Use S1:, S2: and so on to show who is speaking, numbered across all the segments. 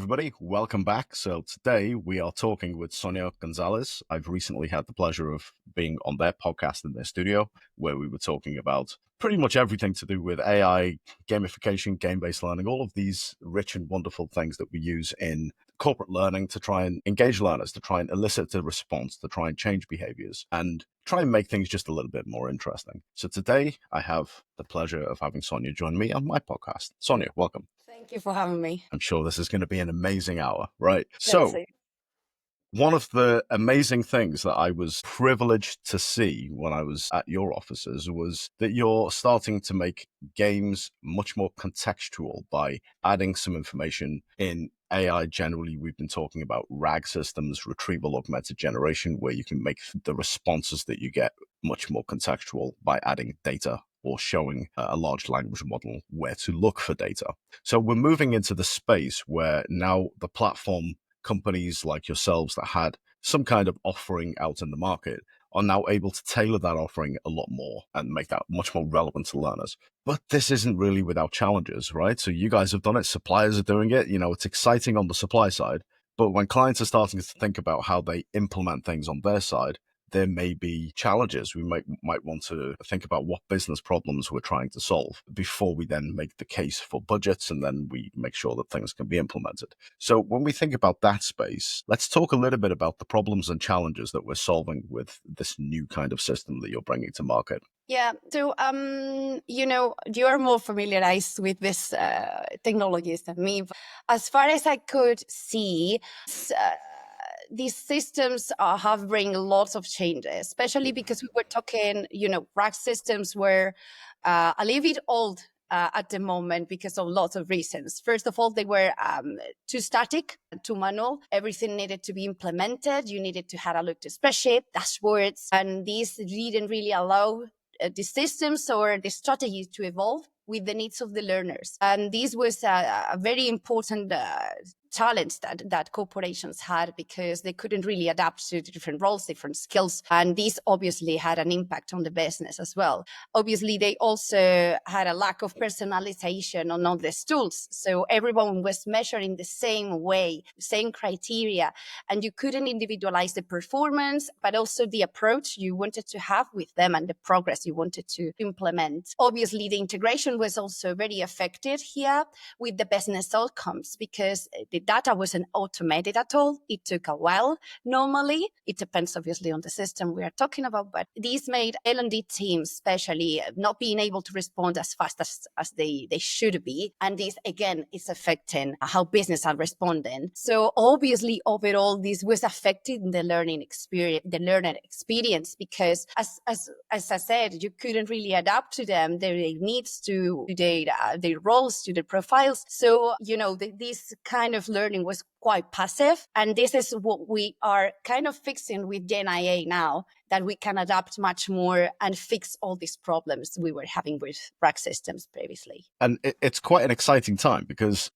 S1: everybody. Welcome back. So today we are talking with Sonia Gonzalez. I've recently had the pleasure of being on their podcast in their studio, where we were talking about pretty much everything to do with AI, gamification, game-based learning, all of these rich and wonderful things that we use in corporate learning to try and engage learners, to try and elicit a response, to try and change behaviors, and try and make things just a little bit more interesting. So today I have the pleasure of having Sonia join me on my podcast. Sonia, welcome.
S2: Thank you for having me.
S1: I'm sure this is going to be an amazing hour, right?
S2: Let's
S1: So
S2: see.
S1: one of the amazing things that I was privileged to see when I was at your offices was that you're starting to make games much more contextual by adding some information in AI. Generally, we've been talking about RAG systems, retrieval augmented generation, where you can make the responses that you get much more contextual by adding data or showing a large language model where to look for data. So we're moving into the space where now the platform companies like yourselves that had some kind of offering out in the market are now able to tailor that offering a lot more and make that much more relevant to learners. But this isn't really without challenges, right? So you guys have done it, suppliers are doing it, it's exciting on the supply side, but when clients are starting to think about how they implement things on their side, there may be challenges. We might want to think about what business problems we're trying to solve before we then make the case for budgets, and then we make sure that things can be implemented. So when we think about that space, let's talk a little bit about the problems and challenges that we're solving with this new kind of system that you're bringing to market.
S2: Yeah. So, you are more familiarized with this technologies than me. As far as I could see, these systems have bring lots of changes, especially because we were talking, RAG systems were a little bit old at the moment because of lots of reasons. First of all, they were too static, too manual. Everything needed to be implemented. You needed to have a look to spreadsheet, dashboards, and these didn't really allow the systems or the strategies to evolve with the needs of the learners. And this was a very important challenge that corporations had, because they couldn't really adapt to different roles, different skills. And this obviously had an impact on the business as well. Obviously, they also had a lack of personalization on all these tools. So everyone was measuring the same way, same criteria, and you couldn't individualize the performance, but also the approach you wanted to have with them and the progress you wanted to implement. Obviously, the integration was also very affected here with the business outcomes, because the data wasn't automated at all. It took a while. Normally, it depends obviously on the system we are talking about, but these made L&D teams, especially, not being able to respond as fast as they should be. And this, again, is affecting how business are responding. So obviously, overall, this was affecting the learning experience, because as I said, you couldn't really adapt to them, their needs, to their roles, to their profiles. So, this kind of learning was quite passive. And this is what we are kind of fixing with Gen AI now, that we can adapt much more and fix all these problems we were having with RAG systems previously.
S1: And it's quite an exciting time because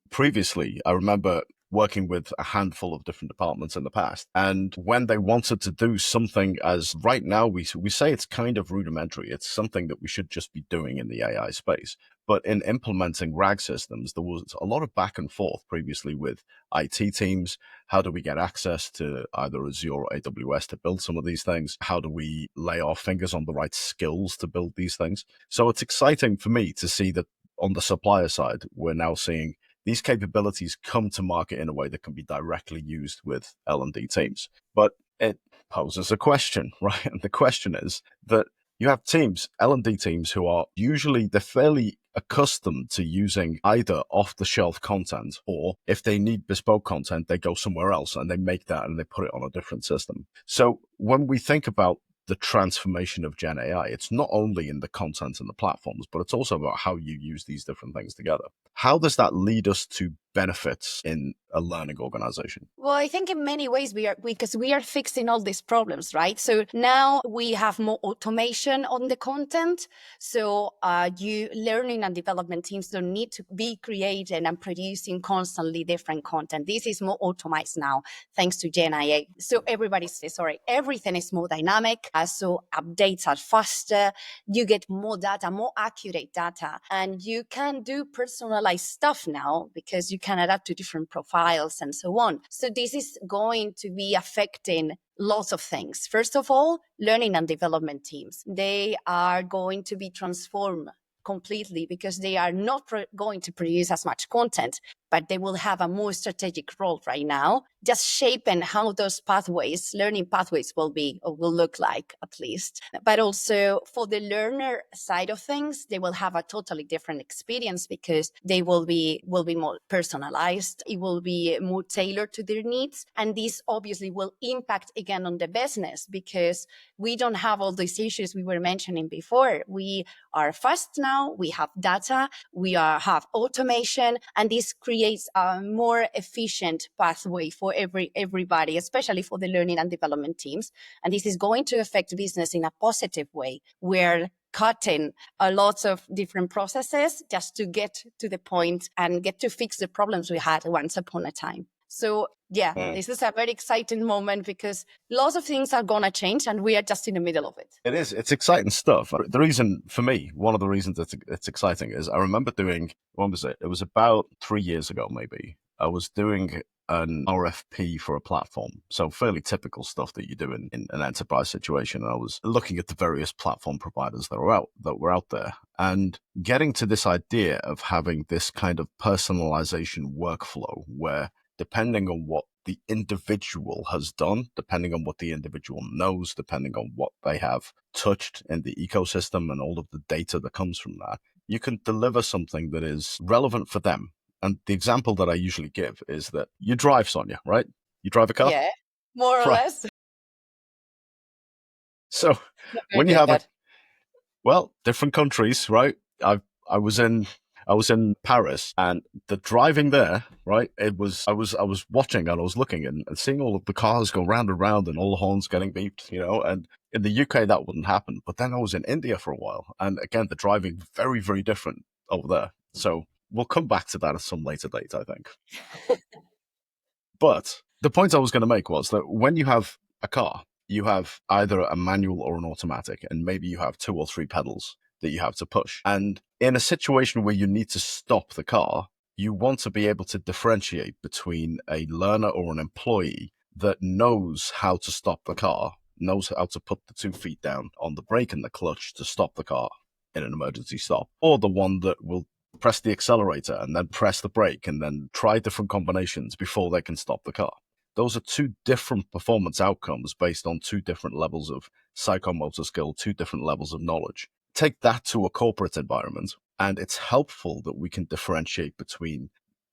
S1: previously, I remember working with a handful of different departments in the past. And when they wanted to do something, as right now we say it's kind of rudimentary, it's something that we should just be doing in the AI space. But in implementing RAG systems, there was a lot of back and forth previously with IT teams. How do we get access to either Azure or AWS to build some of these things? How do we lay our fingers on the right skills to build these things? So it's exciting for me to see that on the supplier side, we're now seeing these capabilities come to market in a way that can be directly used with L&D teams. But it poses a question, right? And the question is that you have teams, L&D teams, who are usually, they're fairly accustomed to using either off-the-shelf content, or if they need bespoke content, they go somewhere else and they make that and they put it on a different system. So when we think about the transformation of Gen AI, it's not only in the content and the platforms, but it's also about how you use these different things together. How does that lead us to benefits in a learning organization?
S2: Well, I think in many ways because we are fixing all these problems, right? So now we have more automation on the content. So you learning and development teams don't need to be creating and producing constantly different content. This is more automated now, thanks to Gen AI. So everything is more dynamic. So updates are faster. You get more data, more accurate data, and you can do personalized stuff now, because you can adapt to different profiles and so on. So this is going to be affecting lots of things. First of all, learning and development teams. They are going to be transformed completely because they are not going to produce as much content, but they will have a more strategic role right now, just shaping how those pathways, learning pathways will be or will look like at least. But also for the learner side of things, they will have a totally different experience because they will be more personalized. It will be more tailored to their needs. And this obviously will impact again on the business because we don't have all these issues we were mentioning before. We are fast now, we have data, we have automation, and this creates a more efficient pathway for everybody, especially for the learning and development teams. And this is going to affect business in a positive way. We're cutting a lot of different processes just to get to the point and get to fix the problems we had once upon a time. So yeah, this is a very exciting moment because lots of things are going to change and we are just in the middle of it.
S1: It is. It's exciting stuff. The reason, for me, one of the reasons that it's exciting is I remember doing, when was it? It was about 3 years ago, maybe. I was doing an RFP for a platform. So fairly typical stuff that you do in an enterprise situation. And I was looking at the various platform providers that were out there and getting to this idea of having this kind of personalization workflow where depending on what the individual has done, depending on what the individual knows, depending on what they have touched in the ecosystem and all of the data that comes from that, you can deliver something that is relevant for them. And the example that I usually give is that you drive, Sonia, right? You drive a car?
S2: Yeah, more or
S1: Right.
S2: less.
S1: So when you have different countries, right? I was in Paris, and the driving there, right? I was watching and I was looking and seeing all of the cars go round and round and all the horns getting beeped, and in the UK that wouldn't happen. But then I was in India for a while, and again the driving very, very different over there. So we'll come back to that at some later date, I think. But the point I was going to make was that when you have a car, you have either a manual or an automatic, and maybe you have 2 or 3 pedals that you have to push. And in a situation where you need to stop the car, you want to be able to differentiate between a learner or an employee that knows how to stop the car, knows how to put the 2 feet down on the brake and the clutch to stop the car in an emergency stop, or the one that will press the accelerator and then press the brake and then try different combinations before they can stop the car. Those are 2 different performance outcomes based on 2 different levels of psychomotor skill, 2 different levels of knowledge. Take that to a corporate environment, and it's helpful that we can differentiate between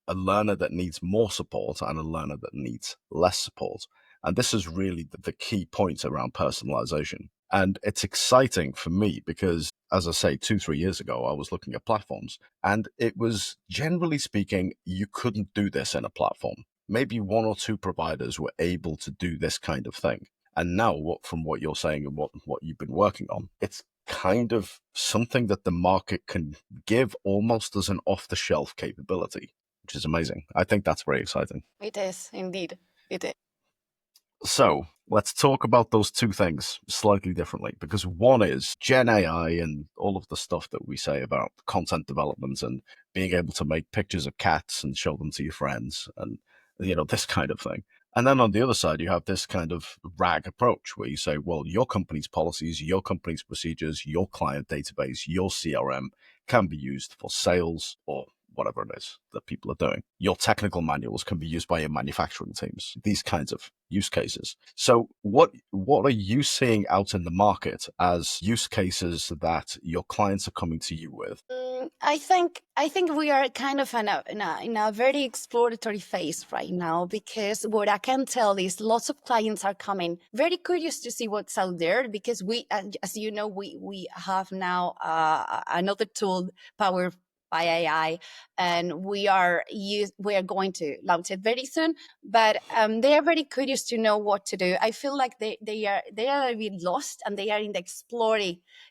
S1: a learner that needs more support and a learner that needs less support. And this is really the key point around personalization. And it's exciting for me because, as I say, 2-3 years ago, I was looking at platforms, and it was, generally speaking, you couldn't do this in a platform. Maybe 1 or 2 providers were able to do this kind of thing. And now, from what you're saying and what you've been working on, it's kind of something that the market can give almost as an off-the-shelf capability, which is amazing. I think that's very exciting.
S2: It is, indeed. It is.
S1: So let's talk about those 2 things slightly differently, because one is Gen AI and all of the stuff that we say about content development and being able to make pictures of cats and show them to your friends and, this kind of thing. And then on the other side, you have this kind of RAG approach where you say, well, your company's policies, your company's procedures, your client database, your CRM can be used for sales or whatever it is that people are doing. Your technical manuals can be used by your manufacturing teams, these kinds of use cases. So what are you seeing out in the market as use cases that your clients are coming to you with?
S2: I think we are kind of in a very exploratory phase right now, because what I can tell is lots of clients are coming very curious to see what's out there, because we, as you know, we have now another tool powered by AI, and we are going to launch it very soon. But they are very curious to know what to do. I feel like they are a bit lost, and they are in the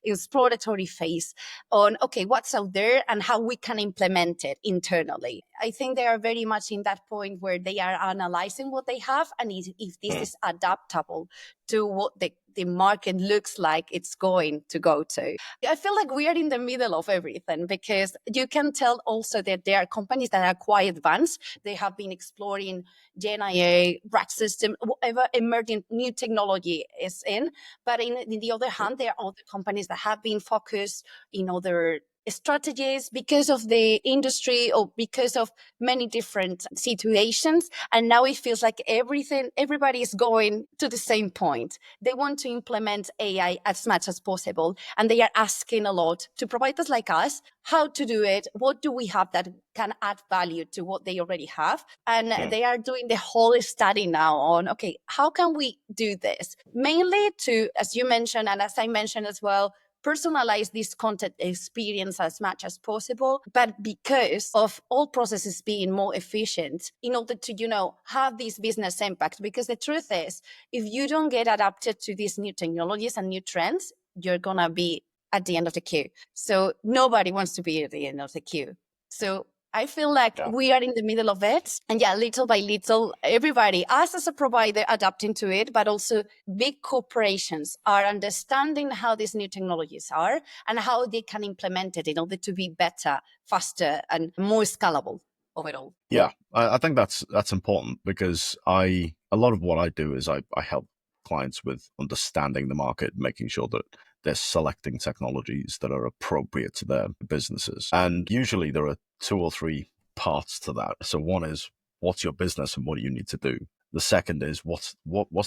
S2: exploratory phase on, okay, what's out there and how we can implement it internally. I think they are very much in that point where they are analyzing what they have and if this is adaptable to what the market looks like it's going to go to. I feel like we are in the middle of everything, because you can tell also that there are companies that are quite advanced. They have been exploring Gen AI, RAG system, whatever emerging new technology is in. But in the other hand, there are other companies that have been focused in other strategies because of the industry or because of many different situations. And now it feels like everybody is going to the same point. They want to implement AI as much as possible, and they are asking a lot to providers like us how to do it. What do we have that can add value to what they already have? And they are doing the whole study now on, okay, how can we do this? Mainly to, as you mentioned, and as I mentioned as well, personalize this content experience as much as possible, but because of all processes being more efficient in order to, have this business impact. Because the truth is, if you don't get adapted to these new technologies and new trends, you're gonna be at the end of the queue. So nobody wants to be at the end of the queue. So I feel like we are in the middle of it. And little by little, everybody, us as a provider, adapting to it, but also big corporations are understanding how these new technologies are and how they can implement it in order to be better, faster, and more scalable overall.
S1: Yeah, I think that's important, because a lot of what I do is I help clients with understanding the market, making sure that they're selecting technologies that are appropriate to their businesses. And usually there are 2 or 3 parts to that. So one is, what's your business and what do you need to do? The second is, what's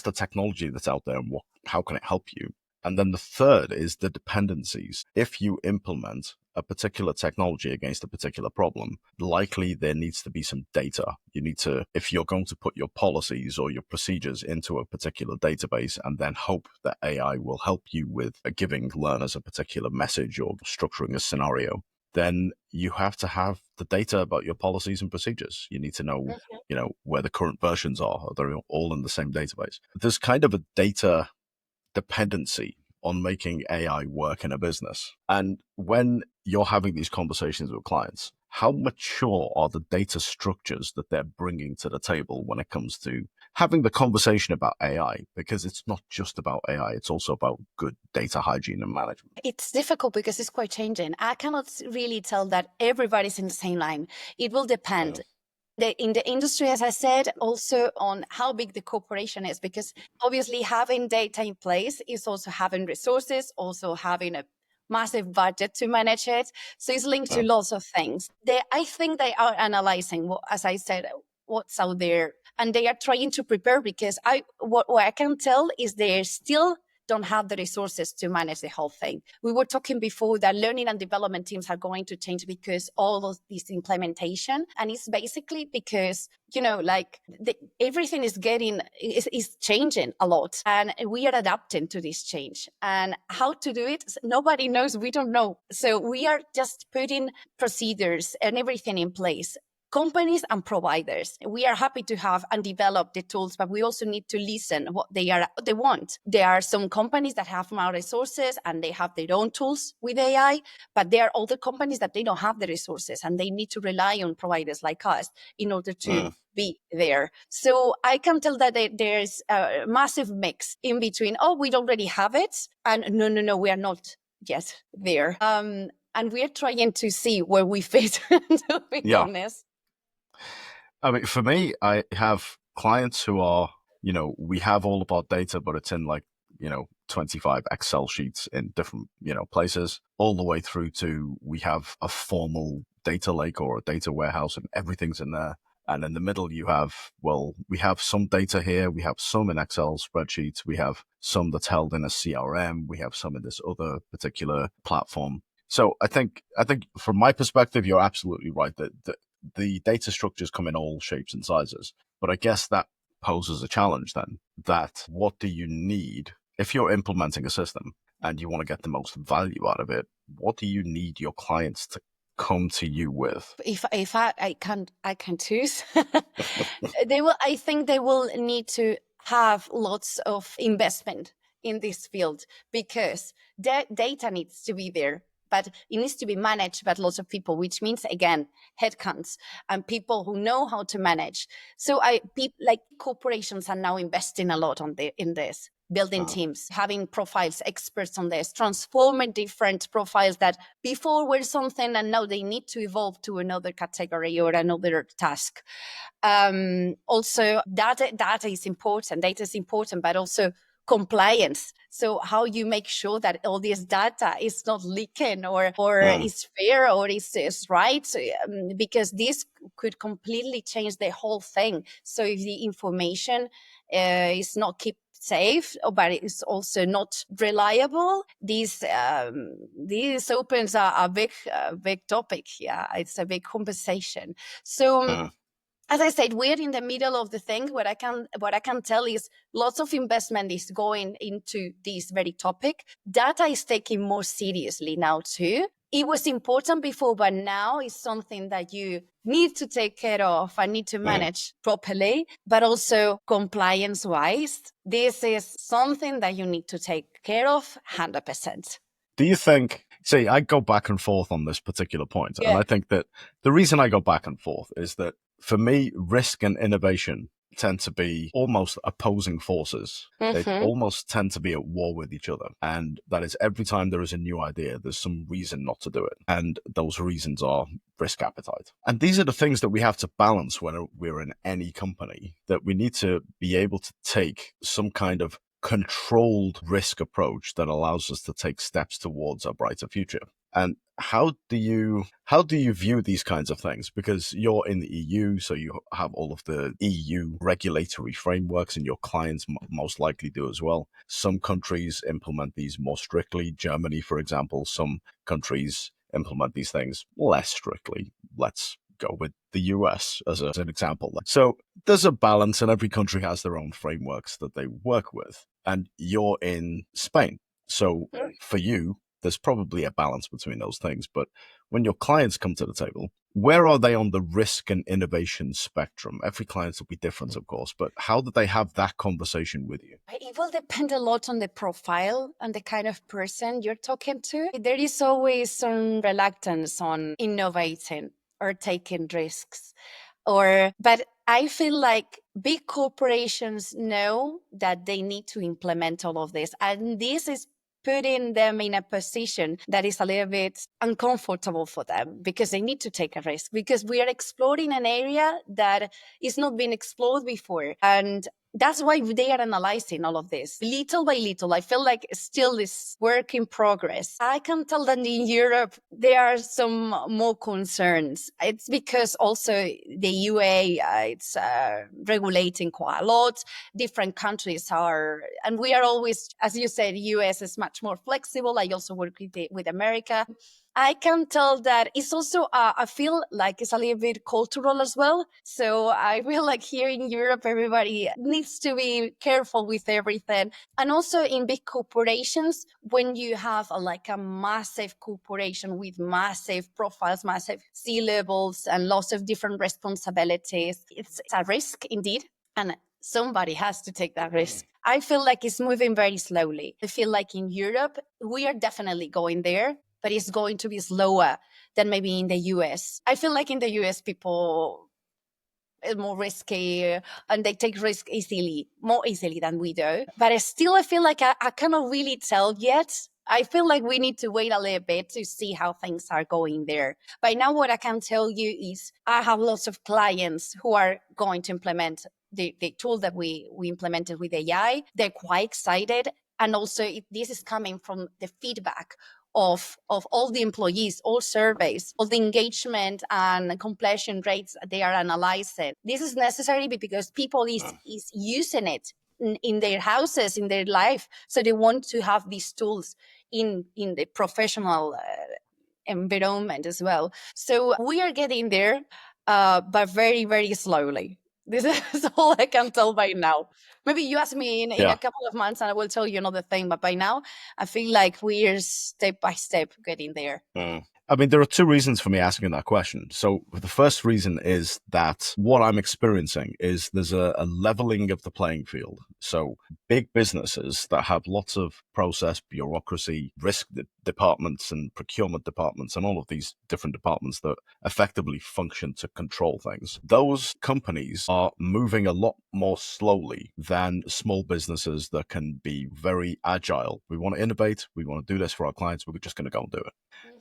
S1: the technology that's out there and how can it help you? And then the third is the dependencies. If you implement a particular technology against a particular problem, likely there needs to be some data. You need to, if you're going to put your policies or your procedures into a particular database and then hope that AI will help you with giving learners a particular message or structuring a scenario, then you have to have the data about your policies and procedures. You need to know, where the current versions are. They're all in the same database. There's kind of a data dependency on making AI work in a business. And when you're having these conversations with clients, how mature are the data structures that they're bringing to the table when it comes to having the conversation about AI? Because it's not just about AI, it's also about good data hygiene and management.
S2: It's difficult because it's quite changing. I cannot really tell that everybody's in the same line. It will depend. In the industry, as I said, also on how big the corporation is, because obviously having data in place is also having resources, also having a massive budget to manage it. So it's linked to lots of things. I think they are analyzing, as I said, what's out there, and they are trying to prepare, because what I can tell is they still don't have the resources to manage the whole thing. We were talking before that learning and development teams are going to change because all of this implementation, and it's basically because, everything is changing a lot, and we are adapting to this change. And how to do it, nobody knows. We don't know. So we are just putting procedures and everything in place. Companies and providers, we are happy to have and develop the tools, but we also need to listen what they want. There are some companies that have more resources and they have their own tools with AI, but there are other companies that they don't have the resources and they need to rely on providers like us in order to be there. So I can tell that there's a massive mix in between, we already have it, and no, we are not yet there. And we're trying to see where we fit, to be honest.
S1: I mean, for me, I have clients who are, we have all of our data, but it's in 25 Excel sheets in different, places, all the way through to we have a formal data lake or a data warehouse and everything's in there. And in the middle, we have some data here. We have some in Excel spreadsheets. We have some that's held in a CRM. We have some in this other particular platform. So I think from my perspective, you're absolutely right that the data structures come in all shapes and sizes. But I guess that poses a challenge then, that what do you need if you're implementing a system and you want to get the most value out of it? What do you need your clients to come to you with?
S2: If I can choose, I think they will need to have lots of investment in this field, because data needs to be there, but it needs to be managed by lots of people, which means, again, headcounts and people who know how to manage. So corporations are now investing a lot in this. building teams, having profiles, experts on this, transforming different profiles that before were something and now they need to evolve to another category or another task. Also, data is important. Data is important, but also compliance. So how you make sure that all this data is not leaking or is fair or is right, because this could completely change the whole thing. So if the information is not kept safe, but it's also not reliable, this opens a big topic. Yeah, it's a big conversation. So as I said, we're in the middle of the thing. What I can tell is lots of investment is going into this very topic. Data is taken more seriously now too. It was important before, but now it's something that you need to take care of and need to manage properly, but also compliance wise. This is something that you need to take care of 100%.
S1: Do you think, see, I go back and forth on this particular point, and I think that the reason I go back and forth is that for me, risk and innovation tend to be almost opposing forces. They almost tend to be at war with each other. And that is every time there is a new idea, there's some reason not to do it. And those reasons are risk appetite. And these are the things that we have to balance when we're in any company, that we need to be able to take some kind of controlled risk approach that allows us to take steps towards a brighter future. And how do you view these kinds of things? Because you're in the EU, so you have all of the EU regulatory frameworks, and your clients most likely do as well. Some countries implement these more strictly. Germany, for example, some countries implement these things less strictly. Let's go with the US as an example. So there's a balance, and every country has their own frameworks that they work with. And you're in Spain. So for you, there's probably a balance between those things. But when your clients come to the table, where are they on the risk and innovation spectrum? Every client will be different, of course, but how do they have that conversation with you?
S2: It will depend a lot on the profile and the kind of person you're talking to. There is always some reluctance on innovating or taking risks. But I feel like big corporations know that they need to implement all of this. And this is putting them in a position that is a little bit uncomfortable for them because they need to take a risk, because we are exploring an area that is not been explored before. And that's why they are analyzing all of this little by little. I feel like still this work in progress. I can tell that in Europe, there are some more concerns. It's because also the UA, it's regulating quite a lot. Different countries are, and we are always, as you said, US is much more flexible. I also work with America. I can tell that it's also, I feel like it's a little bit cultural as well. So I feel like here in Europe, everybody needs to be careful with everything. And also in big corporations, when you have a massive corporation with massive profiles, massive C-levels, and lots of different responsibilities, it's a risk indeed. And somebody has to take that risk. I feel like it's moving very slowly. I feel like in Europe, we are definitely going there, but it's going to be slower than maybe in the US. I feel like in the US, people are more risky and they take risk more easily than we do. But I feel like I cannot really tell yet. I feel like we need to wait a little bit to see how things are going there. But now what I can tell you is I have lots of clients who are going to implement the tool that we implemented with AI. They're quite excited. And also this is coming from the feedback of all the employees, all surveys, all the engagement and completion rates they are analyzing. This is necessary because people is using it in their houses, in their life. So they want to have these tools in the professional environment as well. So we are getting there, but very, very slowly. This is all I can tell by now. Maybe you ask me in a couple of months and I will tell you another thing. But by now, I feel like we're step by step getting there.
S1: I mean, there are two reasons for me asking that question. So, the first reason is that what I'm experiencing is there's a leveling of the playing field. So, big businesses that have lots of process, bureaucracy, departments, and procurement departments, and all of these different departments that effectively function to control things, those companies are moving a lot more slowly than small businesses that can be very agile. We want to innovate, we want to do this for our clients, we're just going to go and do it.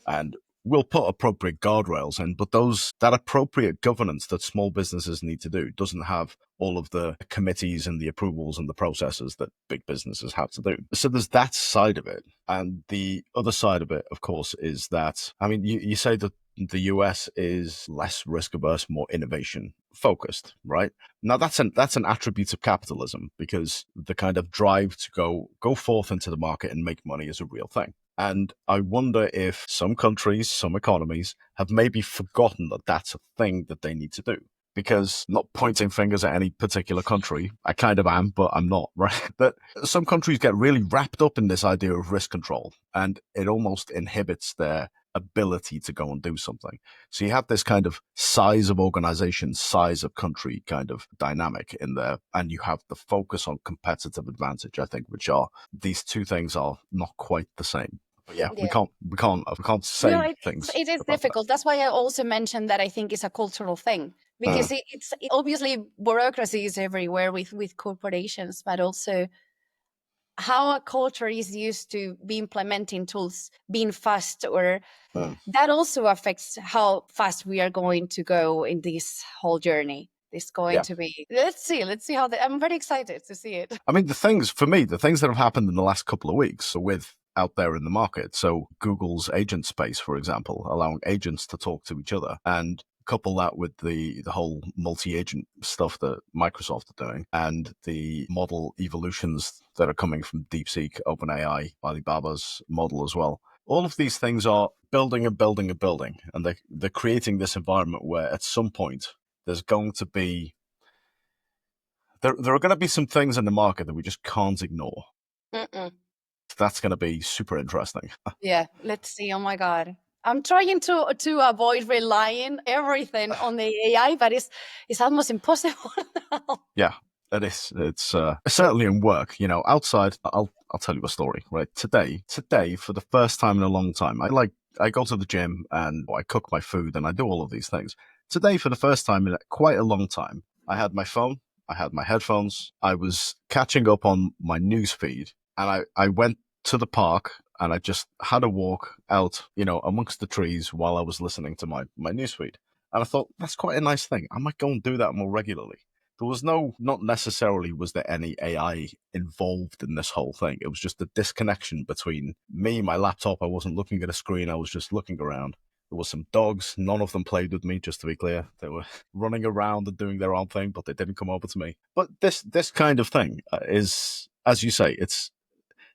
S1: And we'll put appropriate guardrails in, but that appropriate governance that small businesses need to do doesn't have all of the committees and the approvals and the processes that big businesses have to do. So there's that side of it. And the other side of it, of course, is that, I mean, you say that the US is less risk averse, more innovation focused, right? Now that's an attribute of capitalism, because the kind of drive to go forth into the market and make money is a real thing. And I wonder if some countries, some economies have maybe forgotten that that's a thing that they need to do. Because, not pointing fingers at any particular country, I kind of am, but I'm not, right? That some countries get really wrapped up in this idea of risk control, and it almost inhibits their ability to go and do something. So you have this kind of size of organization, size of country kind of dynamic in there, and you have the focus on competitive advantage, I think, which are, these two things are not quite the same. But yeah, we
S2: Yeah.
S1: can't
S2: No,
S1: say things
S2: it is
S1: about that.
S2: difficult. That's why I also mentioned that I think it's a cultural thing, because obviously bureaucracy is everywhere with corporations, but also how a culture is used to be implementing tools, being fast, or
S1: Mm.
S2: that also affects how fast we are going to go in this whole journey. It's going
S1: Yeah.
S2: to be, let's see how I'm very excited to see it.
S1: I mean, the things that have happened in the last couple of weeks are with out there in the market. So Google's agent space, for example, allowing agents to talk to each other, and couple that with the whole multi-agent stuff that Microsoft are doing, and the model evolutions that are coming from DeepSeek, OpenAI, Alibaba's model as well. All of these things are building and building and building, and they're creating this environment where at some point there's going to be there are going to be some things in the market that we just can't ignore.
S2: Mm-mm.
S1: That's going to be super interesting.
S2: Yeah, let's see. Oh my God. I'm trying to avoid relying everything on the AI, but it's almost impossible now.
S1: Yeah, it is. It's certainly in work. You know, outside. I'll tell you a story. Right, today for the first time in a long time, I go to the gym and I cook my food and I do all of these things. Today, for the first time in quite a long time, I had my phone, I had my headphones, I was catching up on my news feed, and I went to the park and I just had a walk out, amongst the trees while I was listening to my news feed. And I thought, that's quite a nice thing. I might go and do that more regularly. There was not necessarily was there any AI involved in this whole thing. It was just a disconnection between me, my laptop. I wasn't looking at a screen. I was just looking around. There were some dogs. None of them played with me, just to be clear. They were running around and doing their own thing, but they didn't come over to me. But this kind of thing is, as you say,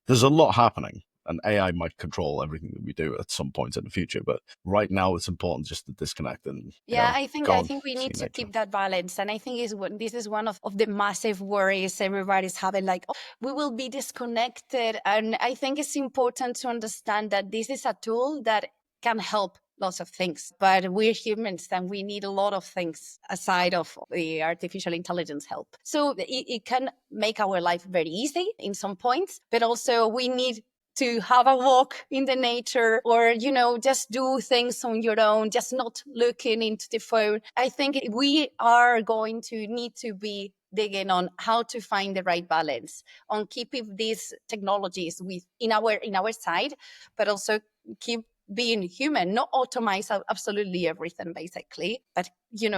S1: there's a lot happening, and AI might control everything that we do at some point in the future. But right now, it's important just to disconnect and
S2: Yeah,
S1: go
S2: I
S1: and
S2: think we
S1: see
S2: need to
S1: nature.
S2: keep that balance. And I think this is one of the massive worries everybody's having, like, oh, we will be disconnected. And I think it's important to understand that this is a tool that can help lots of things, but we're humans and we need a lot of things aside of the artificial intelligence help. So it can make our life very easy in some points, but also we need to have a walk in the nature, or just do things on your own, just not looking into the phone. I think we are going to need to be digging on how to find the right balance on keeping these technologies in our side, but also keep being human, not automate absolutely everything basically, but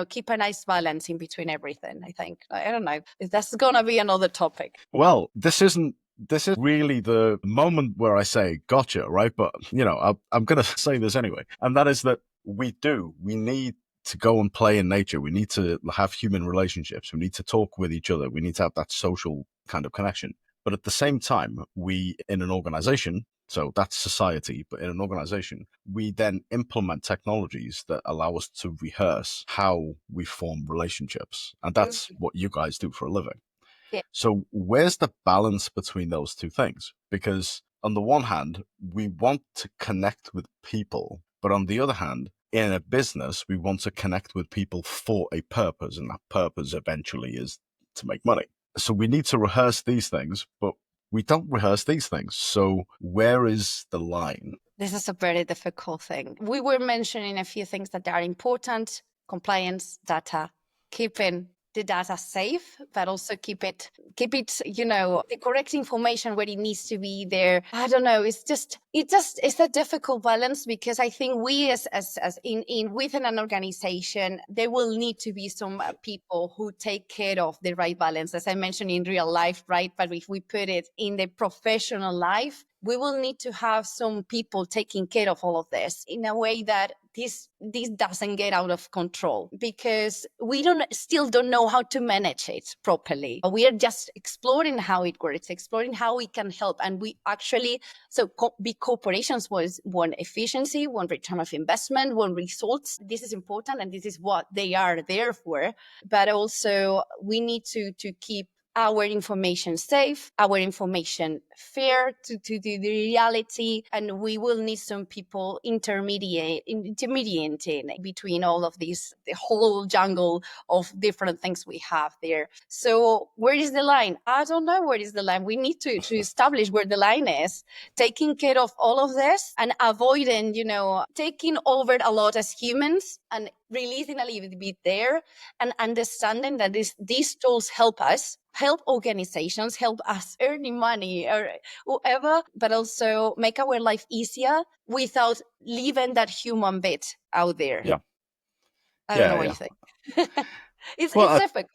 S2: keep a nice balance in between everything. I think, I don't know, that's gonna be another topic.
S1: Well, this is really the moment where I say gotcha, right? But I'm going to say this anyway, and that is that we need to go and play in nature. We need to have human relationships. We need to talk with each other. We need to have that social kind of connection. But at the same time, we in an organization, so that's society, but in an organization, we then implement technologies that allow us to rehearse how we form relationships. And that's what you guys do for a living.
S2: Yeah.
S1: So where's the balance between those two things? Because on the one hand, we want to connect with people But on the other hand, in a business, we want to connect with people for a purpose, and that purpose eventually is to make money. So we need to rehearse these things, but we don't rehearse these things. So where is the line?
S2: This is a very difficult thing. We were mentioning a few things that are important: compliance, data, keeping the data safe, but also keep it, the correct information where it needs to be there. I don't know. It's a difficult balance, because I think we as in within an organization, there will need to be some people who take care of the right balance, as I mentioned, in real life, right? But if we put it in the professional life, we will need to have some people taking care of all of this in a way that this doesn't get out of control, because we still don't know how to manage it properly. We are just exploring how it works, exploring how we can help. And we actually, big corporations want efficiency, want return of investment, want results. This is important, and this is what they are there for. But also we need to keep our information safe, our information fair to the reality, and we will need some people intermediating between all of these, the whole jungle of different things we have there. So where is the line? I don't know where is the line. We need to establish where the line is, taking care of all of this and avoiding, taking over a lot as humans, and releasing a little bit there, and understanding that these tools help us, help organizations, help us earning money or whatever, but also make our life easier without leaving that human bit out there.
S1: Yeah.
S2: I don't know what you think. It's
S1: Well,
S2: difficult.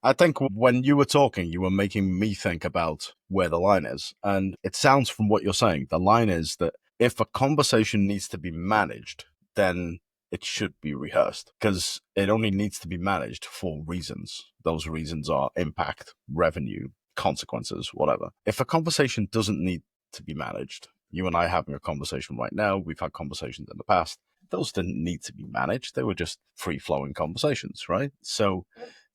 S1: I think when you were talking, you were making me think about where the line is. And it sounds from what you're saying, the line is that if a conversation needs to be managed, then it should be rehearsed, because it only needs to be managed for reasons. Those reasons are impact, revenue, consequences, whatever. If a conversation doesn't need to be managed, you and I having a conversation right now, we've had conversations in the past, those didn't need to be managed. They were just free-flowing conversations, right? So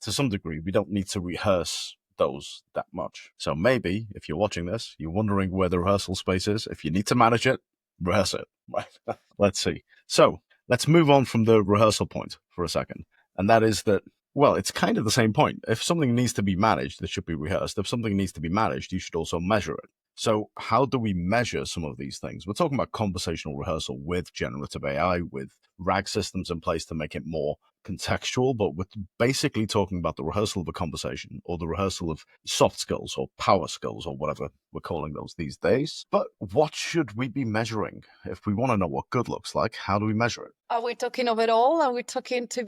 S1: to some degree, we don't need to rehearse those that much. So maybe if you're watching this, you're wondering where the rehearsal space is. If you need to manage it, rehearse it. Right? Let's see. So let's move on from the rehearsal point for a second. And that is that, well, it's kind of the same point. If something needs to be managed, it should be rehearsed. If something needs to be managed, you should also measure it. So how do we measure some of these things? We're talking about conversational rehearsal with generative AI, with RAG systems in place to make it more contextual, but we're basically talking about the rehearsal of a conversation, or the rehearsal of soft skills or power skills, or whatever we're calling those these days. But what should we be measuring? If we want to know what good looks like, how do we measure it?
S2: Are we talking of it all? Are we talking to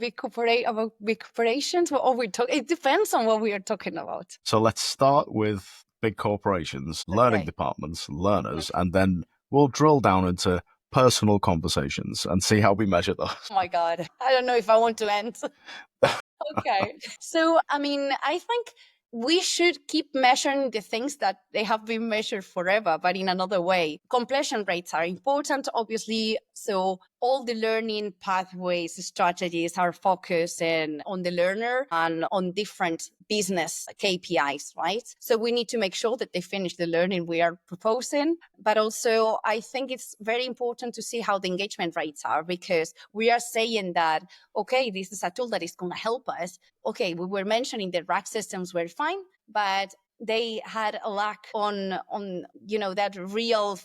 S2: about big corporations? Or it depends on what we are talking about.
S1: So let's start with big corporations, learning departments, learners, and then we'll drill down into personal conversations and see how we measure those.
S2: Oh my God. I don't know if I want to end. Okay. So, I think we should keep measuring the things that they have been measured forever, but in another way. Completion rates are important, obviously. So all the learning pathways, strategies are focusing on the learner and on different business KPIs, right? So we need to make sure that they finish the learning we are proposing. But also, I think it's very important to see how the engagement rates are, because we are saying that, okay, this is a tool that is going to help us. Okay, we were mentioning the rack systems were fine, but they had a lack on that real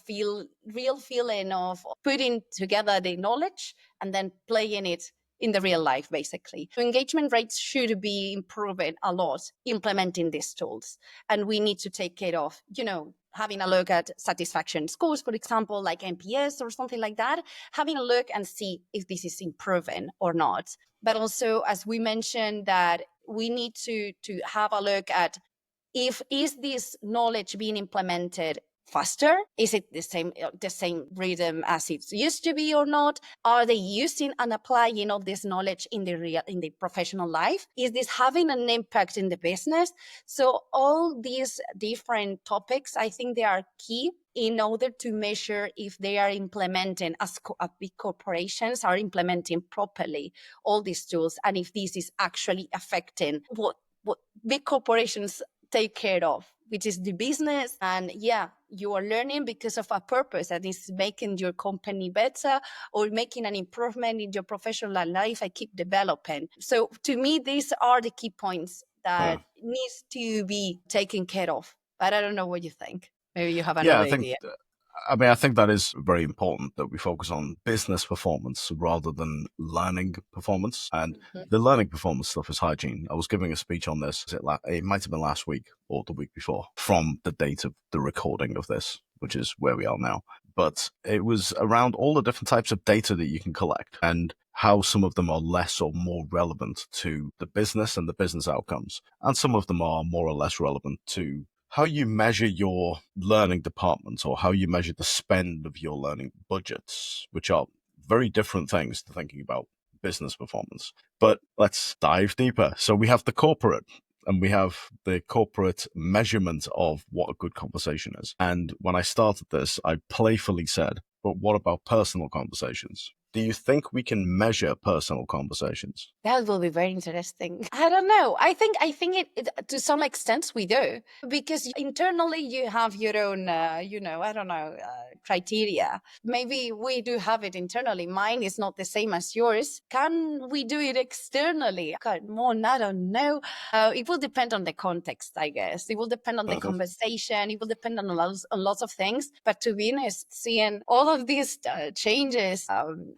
S2: feeling of putting together the knowledge and then playing it in the real life, basically. So engagement rates should be improving a lot implementing these tools. And we need to take care of, having a look at satisfaction scores, for example, like NPS or something like that, having a look and see if this is improving or not. But also, as we mentioned, that we need to have a look at is this knowledge being implemented faster? Is it the same rhythm as it used to be or not? Are they using and applying all this knowledge in the professional life? Is this having an impact in the business? So all these different topics, I think they are key in order to measure if they are implementing, as big corporations are implementing properly all these tools, and if this is actually affecting what big corporations take care of, which is the business. And yeah, you are learning because of a purpose that is making your company better or making an improvement in your professional life. I keep developing. So to me, these are the key points
S1: Yeah.
S2: that needs to be taken care of. But I don't know what you think. Maybe you have
S1: Yeah,
S2: another
S1: I think
S2: idea.
S1: I think that is very important that we focus on business performance rather than learning performance. And
S2: Mhm.
S1: the learning performance stuff is hygiene. I was giving a speech on this. It might have been last week or the week before from the date of the recording of this, which is where we are now. But it was around all the different types of data that you can collect and how some of them are less or more relevant to the business and the business outcomes. And some of them are more or less relevant to how you measure your learning department or how you measure the spend of your learning budgets, which are very different things to thinking about business performance. But let's dive deeper. So we have the corporate and we have the corporate measurement of what a good conversation is. And when I started this, I playfully said, but what about personal conversations? Do you think we can measure personal conversations?
S2: That will be very interesting. I don't know. I think it to some extent we do, because internally you have your own, I don't know, criteria. Maybe we do have it internally. Mine is not the same as yours. Can we do it externally? Come on, I don't know. It will depend on the context, I guess. It will depend on the
S1: Uh-huh.
S2: conversation. It will depend on lots of things. But to be honest, seeing all of these changes,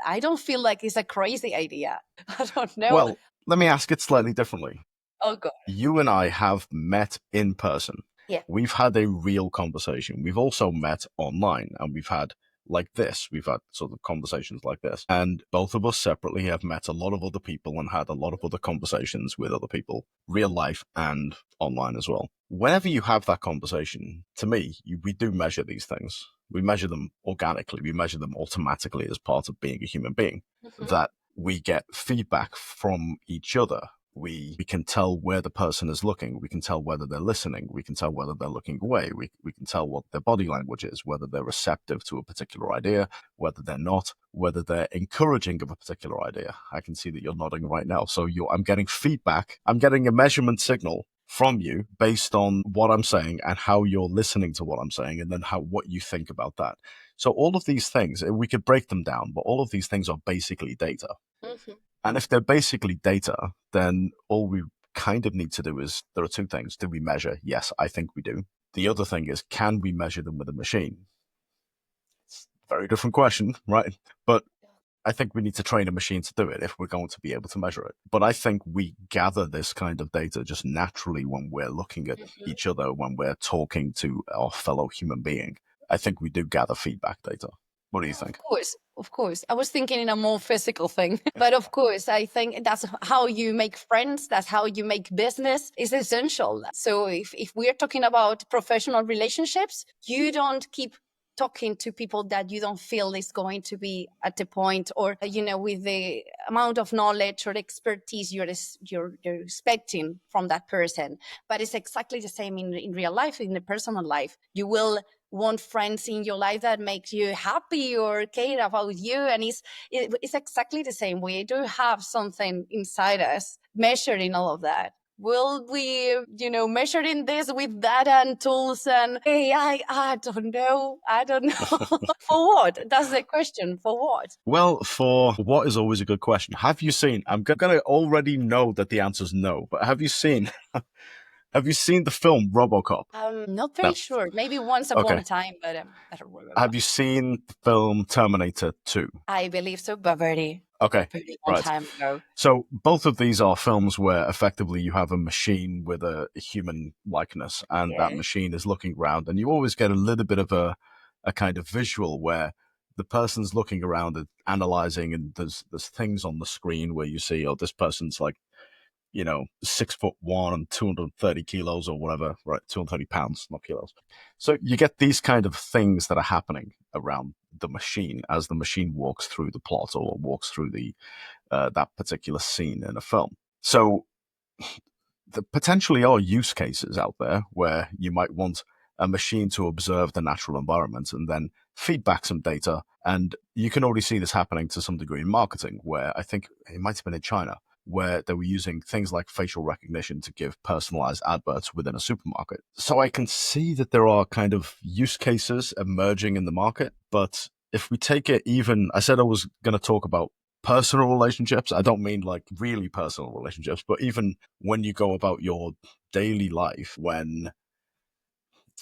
S2: I don't feel like it's a crazy idea. I don't know.
S1: Well, let me ask it slightly differently.
S2: Oh God.
S1: You and I have met in person.
S2: Yeah.
S1: We've had a real conversation. We've also met online and we've had like this. We've had sort of conversations like this. And both of us separately have met a lot of other people and had a lot of other conversations with other people, real life and online as well. Whenever you have that conversation, to me, we do measure these things. We measure them organically. We measure them automatically as part of being a human being.
S2: Mhm.
S1: That we get feedback from each other. We can tell where the person is looking. We can tell whether they're listening. We can tell whether they're looking away. We can tell what their body language is, whether they're receptive to a particular idea, whether they're not, whether they're encouraging of a particular idea. I can see that you're nodding right now. So I'm getting feedback. I'm getting a measurement signal from you based on what I'm saying and how you're listening to what I'm saying, and then what you think about that. So all of these things, we could break them down, but all of these things are basically data.
S2: Mhm.
S1: And if they're basically data, then all we kind of need to do is there are two things. Do we measure? Yes, I think we do. The other thing is, can we measure them with a machine? It's a very different question, right? But I think we need to train a machine to do it if we're going to be able to measure it. But I think we gather this kind of data just naturally when we're looking at
S2: Mhm.
S1: each other, when we're talking to our fellow human being. I think we do gather feedback data. What do you
S2: Of
S1: think?
S2: course, of course. I was thinking in a more physical thing, but of course, I think that's how you make friends. That's how you make business. Is essential. So if we're talking about professional relationships, you don't keep talking to people that you don't feel is going to be at the point, or with the amount of knowledge or expertise you're expecting from that person. But it's exactly the same in real life, in the personal life. You will want friends in your life that make you happy or care about you, and it's exactly the same. We do have something inside us measuring all of that. Will we, measuring this with data and tools and AI? I don't know. I don't know. For what? That's the question. For what?
S1: Well, for what is always a good question. Have you seen? I'm gonna already know that the answer is no, but have you seen? Have you seen the film RoboCop?
S2: Not very
S1: No.
S2: sure. Maybe once upon
S1: Okay.
S2: a time, but I don't remember.
S1: Have you seen the film Terminator 2?
S2: I believe so, but very,
S1: Okay.
S2: very long
S1: Right.
S2: time ago.
S1: So both of these are films where effectively you have a machine with a human likeness, and that
S2: Yeah.
S1: machine is looking around, and you always get a little bit of a kind of visual where the person's looking around and analyzing, and there's things on the screen where you see, oh, this person's like 6'1" and 230 kilos or whatever, right? 230 pounds, not kilos. So you get these kind of things that are happening around the machine as the machine walks through the plot or walks through the that particular scene in a film. So there potentially are use cases out there where you might want a machine to observe the natural environment and then feedback some data. And you can already see this happening to some degree in marketing, where I think it might have been in China, where they were using things like facial recognition to give personalized adverts within a supermarket. So I can see that there are kind of use cases emerging in the market. But if we take it even, I said I was going to talk about personal relationships. I don't mean like really personal relationships, but even when you go about your daily life, when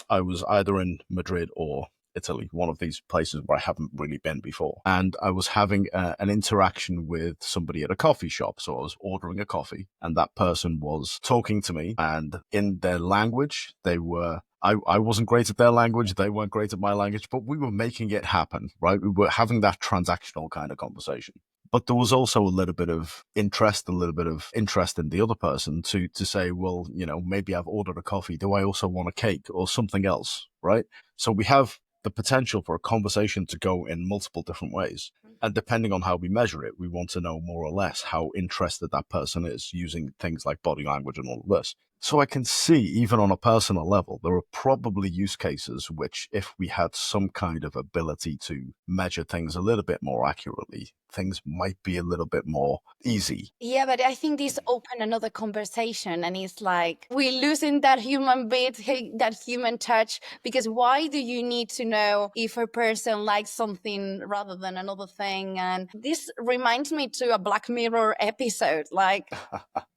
S1: I was either in Madrid or Italy, one of these places where I haven't really been before. And I was having an interaction with somebody at a coffee shop. So I was ordering a coffee, and that person was talking to me, and in their language, I wasn't great at their language. They weren't great at my language, but we were making it happen, right? We were having that transactional kind of conversation. But there was also a little bit of interest, in the other person to say, well, maybe I've ordered a coffee. Do I also want a cake or something else? Right. So we have the potential for a conversation to go in multiple different ways. And depending on how we measure it, we want to know more or less how interested that person is using things like body language and all of this. So I can see, even on a personal level, there are probably use cases which, if we had some kind of ability to measure things a little bit more accurately, things might be a little bit more easy.
S2: Yeah, but I think this opened another conversation, and it's like we're losing that human bit, that human touch. Because why do you need to know if a person likes something rather than another thing? And this reminds me to a Black Mirror episode. Like,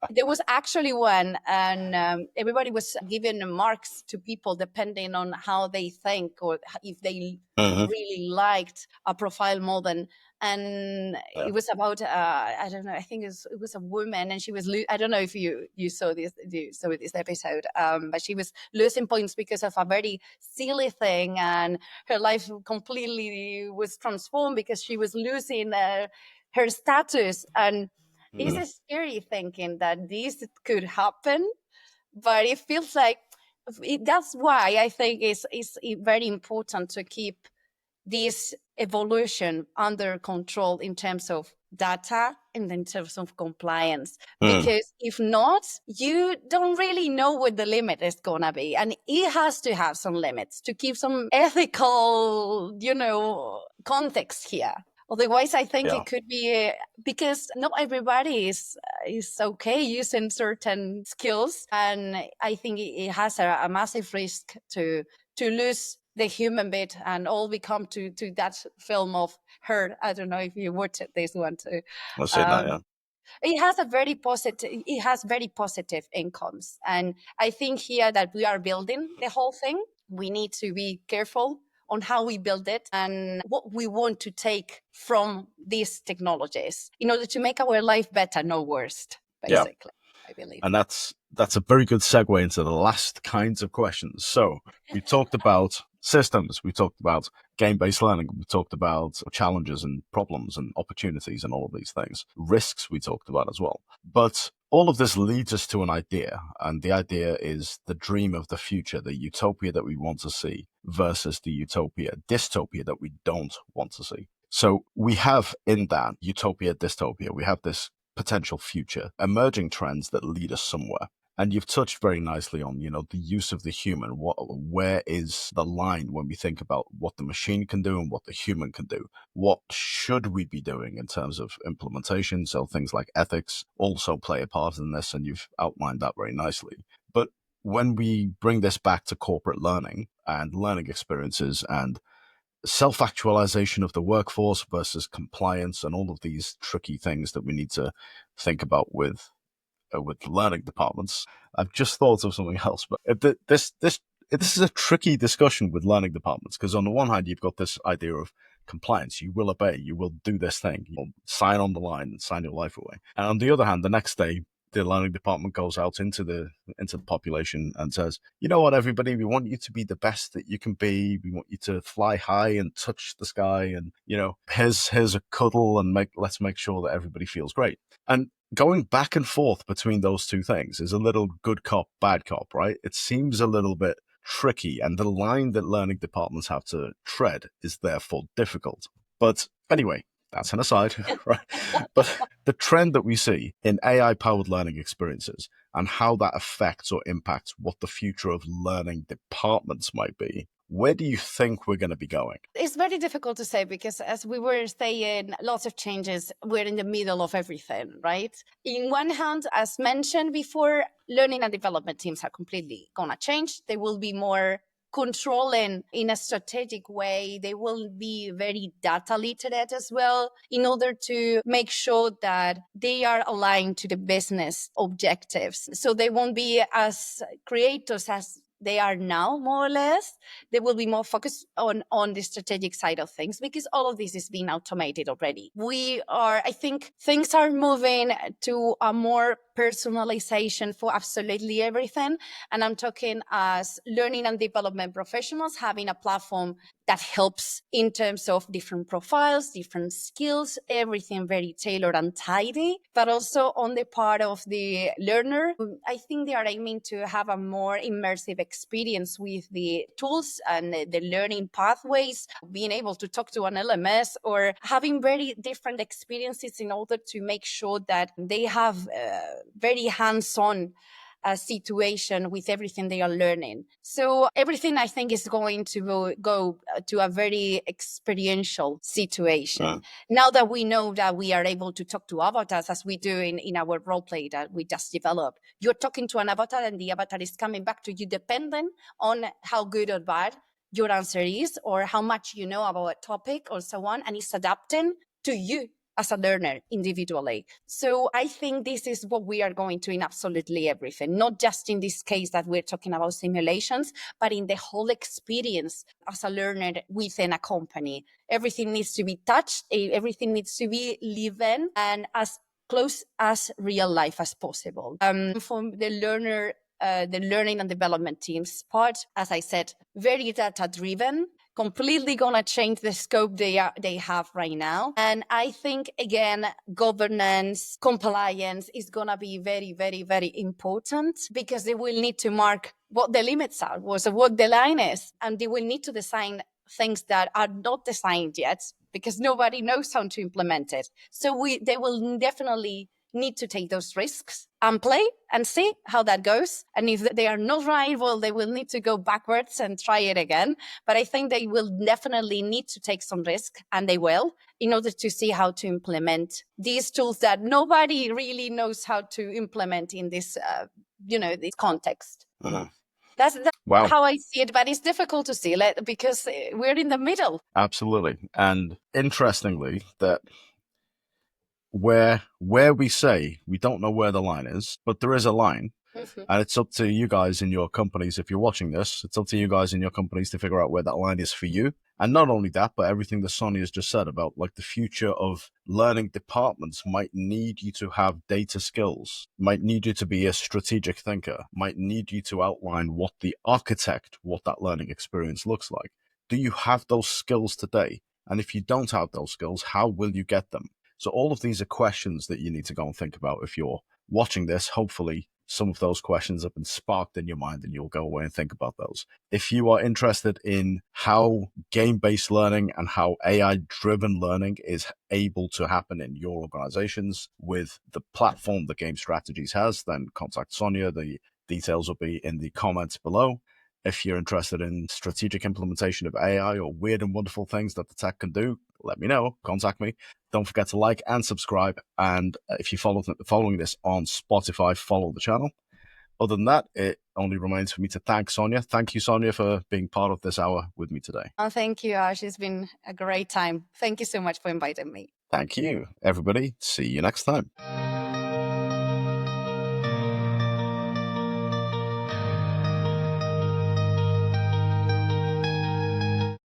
S2: there was actually one, and everybody was giving marks to people depending on how they think or if they
S1: Mhm.
S2: really liked a profile model. And
S1: Yeah.
S2: it was about I don't know, I think it was a woman, and she was I don't know if you saw this episode, but she was losing points because of a very silly thing, and her life completely was transformed because she was losing her status. And it's
S1: Mhm.
S2: a scary thinking that this could happen, but it feels like that's why I think it's very important to keep this evolution under control in terms of data and in terms of compliance.
S1: Mm.
S2: Because if not, you don't really know what the limit is going to be. And it has to have some limits to keep some ethical, context here. Otherwise, I think
S1: Yeah.
S2: it could be because not everybody is okay using certain skills, and I think it has a massive risk to lose the human bit and all become to that film of Her. I don't know if you watched this one too.
S1: I've seen that.
S2: Um,
S1: Yeah.
S2: it has very positive incomes, and I think here that we are building the whole thing, we need to be careful on how we build it and what we want to take from these technologies in order to make our life better, no worse,
S1: Yeah.
S2: basically, I believe.
S1: And that's a very good segue into the last kinds of questions. So we talked about systems, we talked about game-based learning, we talked about challenges and problems and opportunities and all of these things. Risks we talked about as well. But all of this leads us to an idea, and the idea is the dream of the future, the utopia that we want to see versus the dystopia that we don't want to see. So we have in that utopia, dystopia, we have this potential future, emerging trends that lead us somewhere. And you've touched very nicely on, the use of the human. Where is the line when we think about what the machine can do and what the human can do? What should we be doing in terms of implementation? So things like ethics also play a part in this, and you've outlined that very nicely. But when we bring this back to corporate learning and learning experiences and self-actualization of the workforce versus compliance and all of these tricky things that we need to think about with learning departments. I've just thought of something else, but this is a tricky discussion with learning departments because on the one hand you've got this idea of compliance. You will obey. You will do this thing. You'll sign on the line and sign your life away. And on the other hand, the next day the learning department goes out into the population and says, you know what, everybody, we want you to be the best that you can be. We want you to fly high and touch the sky, and here's a cuddle, and let's make sure that everybody feels great. And going back and forth between those two things is a little good cop, bad cop, right? It seems a little bit tricky, and the line that learning departments have to tread is therefore difficult. But anyway, that's an aside, right? But the trend that we see in AI powered learning experiences and how that affects or impacts what the future of learning departments might be, Where do you think we're going to be going?
S2: It's very difficult to say because, as we were saying, lots of changes. We're in the middle of everything, right? In one hand, as mentioned before, learning and development teams are completely going to change. They will be more controlling in a strategic way. They will be very data literate as well in order to make sure that they are aligned to the business objectives. So they won't be as creators as they are now, more or less. They will be more focused on the strategic side of things because all of this is being automated already. I think things are moving to a more personalization for absolutely everything. And I'm talking as learning and development professionals having a platform that helps in terms of different profiles, different skills, everything very tailored and tidy, but also on the part of the learner. I think they are aiming to have a more immersive experience with the tools and the learning pathways, being able to talk to an LMS or having very different experiences in order to make sure that they have very hands-on situation with everything they are learning. So everything, I think, is going to go to a very experiential situation. Now that we know that we are able to talk to avatars as we do in our role play that we just developed, you're talking to an avatar and the avatar is coming back to you dependent on how good or bad your answer is or how much you know about a topic or so on, and it's adapting to you as a learner individually. So I think this is what we are going to in absolutely everything, not just in this case that we're talking about simulations, but in the whole experience as a learner within a company. Everything needs to be touched, everything needs to be living and as close as real life as possible. For the learner, the learning and development teams part, as I said, very data driven, completely gonna change the scope they have right now. And I think, again, governance, compliance is gonna be very, very, very important because they will need to mark what the limits are, what the line is, and they will need to design things that are not designed yet because nobody knows how to implement it. So they will definitely need to take those risks and play and see how that goes. And if they are not right, well, they will need to go backwards and try it again. But I think they will definitely need to take some risk, and they will, in order to see how to implement these tools that nobody really knows how to implement in this, this context. That's
S1: Wow.
S2: how I see it, but it's difficult to see because we're in the middle.
S1: Absolutely. And interestingly, that where we say we don't know where the line is, but there is a line. And it's up to you guys in your companies, if you're watching this, it's up to you guys in your companies to figure out where that line is for you. And not only that, but everything that Sonia has just said about like the future of learning departments might need you to have data skills, might need you to be a strategic thinker, might need you to outline what that learning experience looks like. Do you have those skills today? And if you don't have those skills, how will you get them? So all of these are questions that you need to go and think about if you're watching this. Hopefully some of those questions have been sparked in your mind and you'll go away and think about those. If you are interested in how game-based learning and how AI-driven learning is able to happen in your organizations with the platform that Game Strategies has, then contact Sonia. The details will be in the comments below. If you're interested in strategic implementation of AI or weird and wonderful things that the tech can do, let me know. Contact me. Don't forget to like and subscribe. And if you're following this on Spotify, follow the channel. Other than that, it only remains for me to thank Sonia. Thank you, Sonia, for being part of this hour with me today.
S2: Oh, thank you, Ash. It's been a great time. Thank you so much for inviting me.
S1: Thank you, everybody. See you next time.